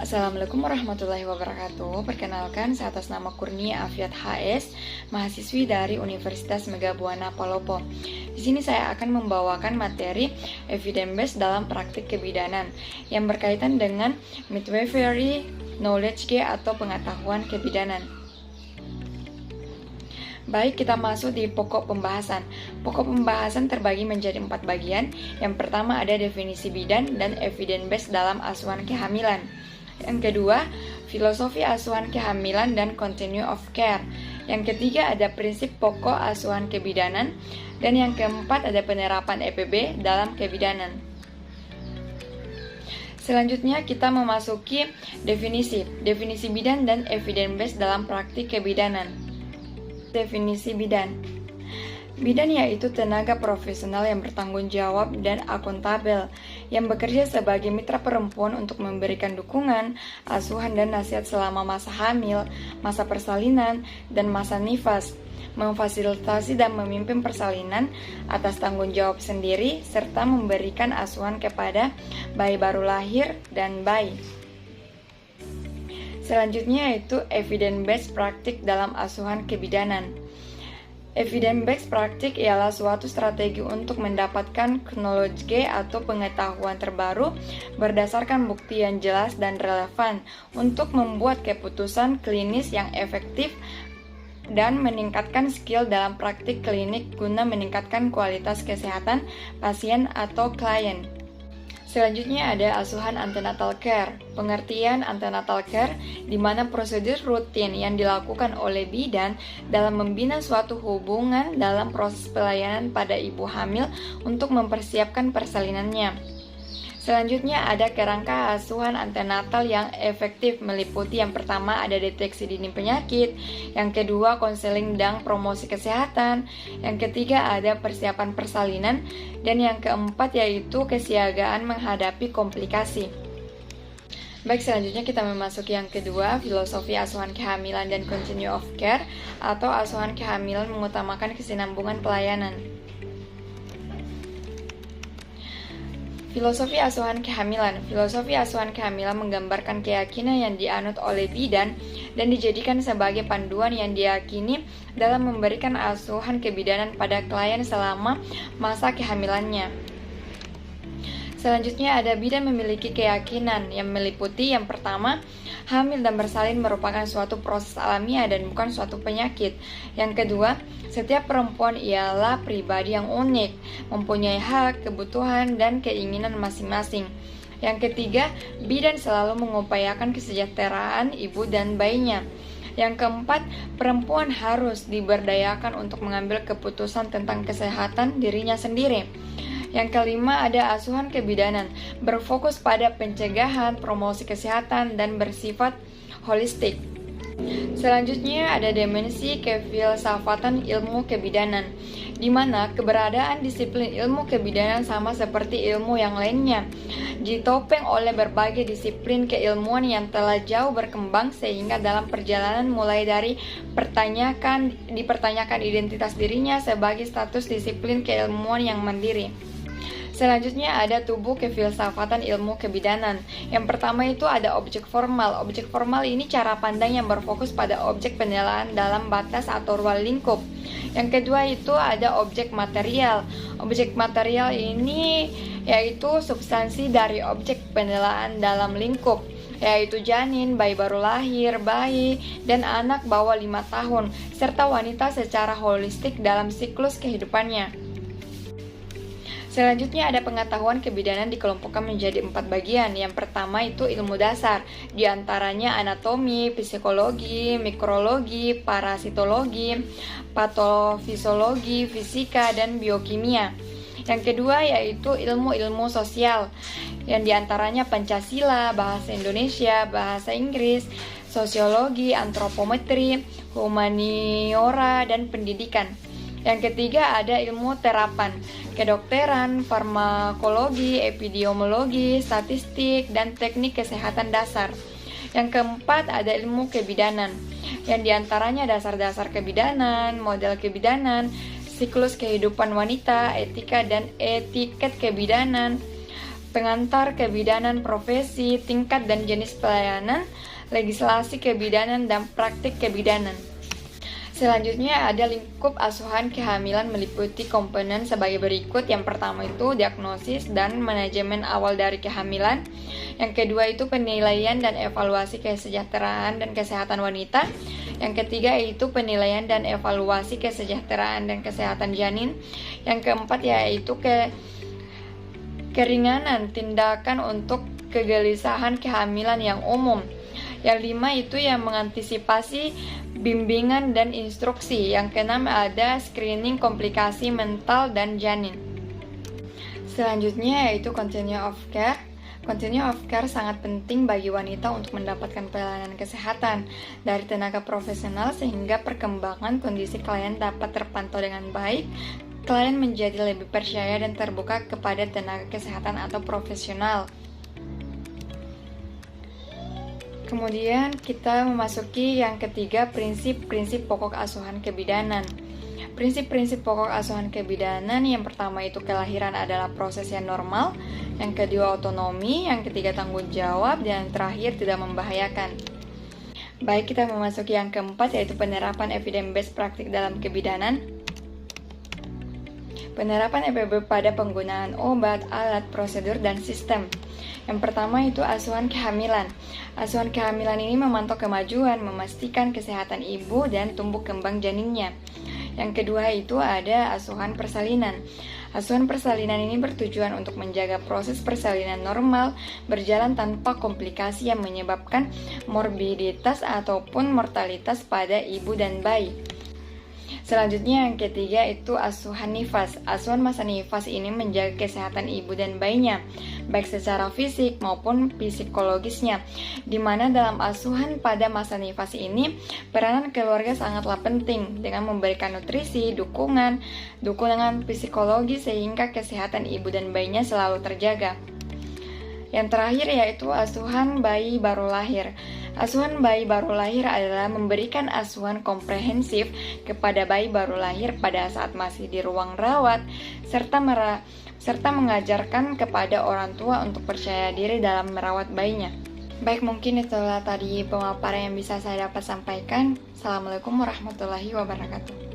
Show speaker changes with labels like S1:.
S1: Assalamualaikum warahmatullahi wabarakatuh. Perkenalkan, saya atas nama Kurnia Afiat HS, mahasiswi dari Universitas Megabuana Palopo. Di sini saya akan membawakan materi evidence based dalam praktik kebidanan yang berkaitan dengan midwifery knowledge atau pengetahuan kebidanan. Baik, kita masuk di pokok pembahasan. Pokok pembahasan terbagi menjadi 4 bagian. Yang pertama ada definisi bidan dan evidence based dalam asuhan kehamilan. Yang kedua, filosofi asuhan kehamilan dan continue of care. Yang ketiga ada prinsip pokok asuhan kebidanan. Dan yang keempat ada penerapan EPB dalam kebidanan. Selanjutnya kita memasuki definisi bidan dan evidence based dalam praktik kebidanan. Definisi bidan. Bidan yaitu tenaga profesional yang bertanggung jawab dan akuntabel, yang bekerja sebagai mitra perempuan untuk memberikan dukungan, asuhan dan nasihat selama masa hamil, masa persalinan, dan masa nifas, memfasilitasi dan memimpin persalinan atas tanggung jawab sendiri, serta memberikan asuhan kepada bayi baru lahir dan bayi. Selanjutnya yaitu evidence-based praktik dalam asuhan kebidanan. Evidence-based praktik ialah suatu strategi untuk mendapatkan knowledge atau pengetahuan terbaru berdasarkan bukti yang jelas dan relevan untuk membuat keputusan klinis yang efektif dan meningkatkan skill dalam praktik klinik guna meningkatkan kualitas kesehatan pasien atau klien. Selanjutnya ada asuhan antenatal care. Pengertian antenatal care di mana prosedur rutin yang dilakukan oleh bidan dalam membina suatu hubungan dalam proses pelayanan pada ibu hamil untuk mempersiapkan persalinannya. Selanjutnya ada kerangka asuhan antenatal yang efektif meliputi yang pertama ada deteksi dini penyakit, yang kedua konseling dan promosi kesehatan, yang ketiga ada persiapan persalinan, dan yang keempat yaitu kesiagaan menghadapi komplikasi. Baik, selanjutnya kita memasuki yang kedua, filosofi asuhan kehamilan dan continue of care atau asuhan kehamilan mengutamakan kesinambungan pelayanan. Filosofi asuhan kehamilan. Filosofi asuhan kehamilan menggambarkan keyakinan yang dianut oleh bidan dan dijadikan sebagai panduan yang diyakini dalam memberikan asuhan kebidanan pada klien selama masa kehamilannya. Selanjutnya ada bidan memiliki keyakinan yang meliputi yang pertama, hamil dan bersalin merupakan suatu proses alamiah dan bukan suatu penyakit. Yang kedua, setiap perempuan ialah pribadi yang unik, mempunyai hak, kebutuhan, dan keinginan masing-masing. Yang ketiga, bidan selalu mengupayakan kesejahteraan ibu dan bayinya. Yang keempat, perempuan harus diberdayakan untuk mengambil keputusan tentang kesehatan dirinya sendiri. Yang kelima ada asuhan kebidanan, berfokus pada pencegahan, promosi kesehatan, dan bersifat holistik. Selanjutnya ada dimensi kefilsafatan ilmu kebidanan, di mana keberadaan disiplin ilmu kebidanan sama seperti ilmu yang lainnya, ditopeng oleh berbagai disiplin keilmuan yang telah jauh berkembang sehingga dalam perjalanan mulai dari dipertanyakan identitas dirinya sebagai status disiplin keilmuan yang mandiri. Selanjutnya ada tubuh kefilsafatan ilmu kebidanan. Yang pertama itu ada objek formal. Objek formal ini cara pandang yang berfokus pada objek penilaian dalam batas atau ruang lingkup. Yang kedua itu ada objek material. Objek material ini yaitu substansi dari objek penilaian dalam lingkup, yaitu janin, bayi baru lahir, bayi, dan anak bawah 5 tahun, serta wanita secara holistik dalam siklus kehidupannya. Selanjutnya ada pengetahuan kebidanan dikelompokkan menjadi 4 bagian. Yang pertama itu ilmu dasar, diantaranya anatomi, psikologi, mikrologi, parasitologi, patofisiologi, fisika, dan biokimia. Yang kedua yaitu ilmu-ilmu sosial, yang diantaranya Pancasila, bahasa Indonesia, bahasa Inggris, sosiologi, antropometri, humaniora, dan pendidikan. Yang ketiga ada ilmu terapan, kedokteran, farmakologi, epidemiologi, statistik, dan teknik kesehatan dasar. Yang keempat ada ilmu kebidanan, yang diantaranya dasar-dasar kebidanan, model kebidanan, siklus kehidupan wanita, etika dan etiket kebidanan, pengantar kebidanan profesi, tingkat dan jenis pelayanan, legislasi kebidanan, dan praktik kebidanan. Selanjutnya ada lingkup asuhan kehamilan meliputi komponen sebagai berikut. Yang pertama itu diagnosis dan manajemen awal dari kehamilan. Yang kedua itu penilaian dan evaluasi kesejahteraan dan kesehatan wanita. Yang ketiga itu penilaian dan evaluasi kesejahteraan dan kesehatan janin. Yang keempat yaitu keringanan tindakan untuk kegelisahan kehamilan yang umum. Yang lima itu yang mengantisipasi bimbingan dan instruksi. Yang keenam ada screening komplikasi mental dan janin. Selanjutnya yaitu continue of care. Continue of care sangat penting bagi wanita untuk mendapatkan pelayanan kesehatan dari tenaga profesional sehingga perkembangan kondisi klien dapat terpantau dengan baik. Klien menjadi lebih percaya dan terbuka kepada tenaga kesehatan atau profesional. Kemudian kita memasuki yang ketiga, prinsip-prinsip pokok asuhan kebidanan. Prinsip-prinsip pokok asuhan kebidanan yang pertama itu kelahiran adalah proses yang normal, yang kedua otonomi, yang ketiga tanggung jawab, dan yang terakhir tidak membahayakan. Baik, kita memasuki yang keempat yaitu penerapan evidence-based praktik dalam kebidanan. Penerapan EBB pada penggunaan obat, alat, prosedur, dan sistem. Yang pertama itu asuhan kehamilan. Asuhan kehamilan ini memantau kemajuan, memastikan kesehatan ibu dan tumbuh kembang janinnya. Yang kedua itu ada asuhan persalinan. Asuhan persalinan ini bertujuan untuk menjaga proses persalinan normal berjalan tanpa komplikasi yang menyebabkan morbiditas ataupun mortalitas pada ibu dan bayi. Selanjutnya yang ketiga itu asuhan nifas. Asuhan masa nifas ini menjaga kesehatan ibu dan bayinya, baik secara fisik maupun psikologisnya. Di mana dalam asuhan pada masa nifas ini, peranan keluarga sangatlah penting dengan memberikan nutrisi, dukungan psikologis sehingga kesehatan ibu dan bayinya selalu terjaga. Yang terakhir yaitu asuhan bayi baru lahir. Asuhan bayi baru lahir adalah memberikan asuhan komprehensif kepada bayi baru lahir pada saat masih di ruang rawat, serta mengajarkan kepada orang tua untuk percaya diri dalam merawat bayinya. Baik, mungkin itulah tadi pemaparan yang bisa saya dapat sampaikan. Assalamualaikum warahmatullahi wabarakatuh.